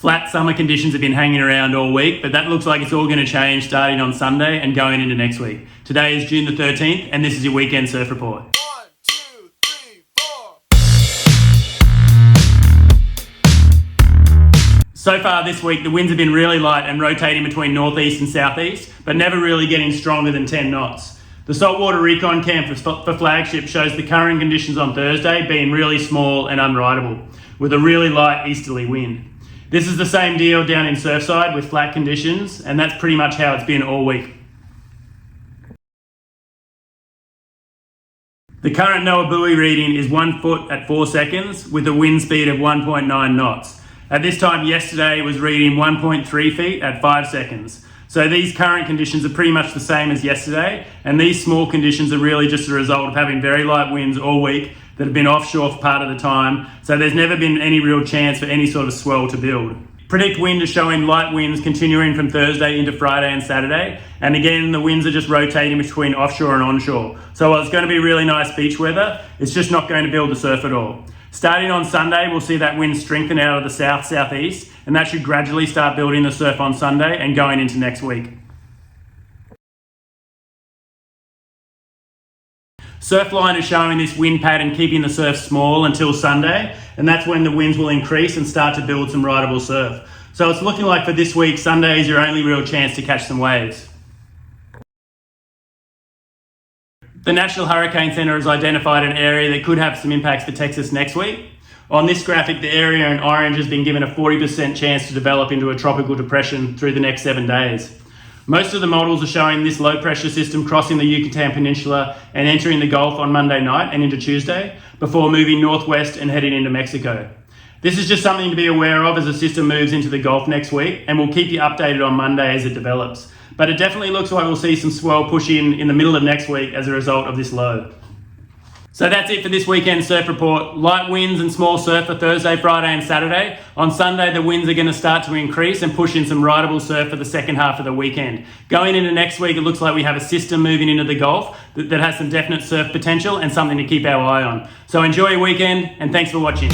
Flat summer conditions have been hanging around all week, but that looks like it's all going to change starting on Sunday and going into next week. Today is June the 13th, and this is your weekend surf report. 1, 2, 3, 4. So far this week, the winds have been really light and rotating between northeast and southeast, but never really getting stronger than 10 knots. The saltwater recon camp for Flagship shows the current conditions on Thursday being really small and unrideable, with a really light easterly wind. This is the same deal down in Surfside with flat conditions, and that's pretty much how it's been all week. The current NOAA buoy reading is 1 foot at 4 seconds with a wind speed of 1.9 knots. At this time yesterday, it was reading 1.3 feet at 5 seconds. So these current conditions are pretty much the same as yesterday, and these small conditions are really just a result of having very light winds all week that have been offshore for part of the time, so there's never been any real chance for any sort of swell to build. Predict wind is showing light winds continuing from Thursday into Friday and Saturday, and again the winds are just rotating between offshore and onshore. So while it's going to be really nice beach weather, it's just not going to build the surf at all. Starting on Sunday, we'll see that wind strengthen out of the south-southeast, and that should gradually start building the surf on Sunday and going into next week. Surfline is showing this wind pattern keeping the surf small until Sunday, and that's when the winds will increase and start to build some rideable surf. So it's looking like for this week, Sunday is your only real chance to catch some waves. The National Hurricane Center has identified an area that could have some impacts for Texas next week. On this graphic, the area in orange has been given a 40% chance to develop into a tropical depression through the next 7 days. Most of the models are showing this low pressure system crossing the Yucatan Peninsula and entering the Gulf on Monday night and into Tuesday before moving northwest and heading into Mexico. This is just something to be aware of as the system moves into the Gulf next week, and we'll keep you updated on Monday as it develops. But it definitely looks like we'll see some swell push in the middle of next week as a result of this low. So that's it for this weekend surf report. Light winds and small surf for Thursday, Friday and Saturday. On Sunday, the winds are going to start to increase and push in some rideable surf for the second half of the weekend. Going into next week, it looks like we have a system moving into the Gulf that has some definite surf potential and something to keep our eye on. So enjoy your weekend, and thanks for watching.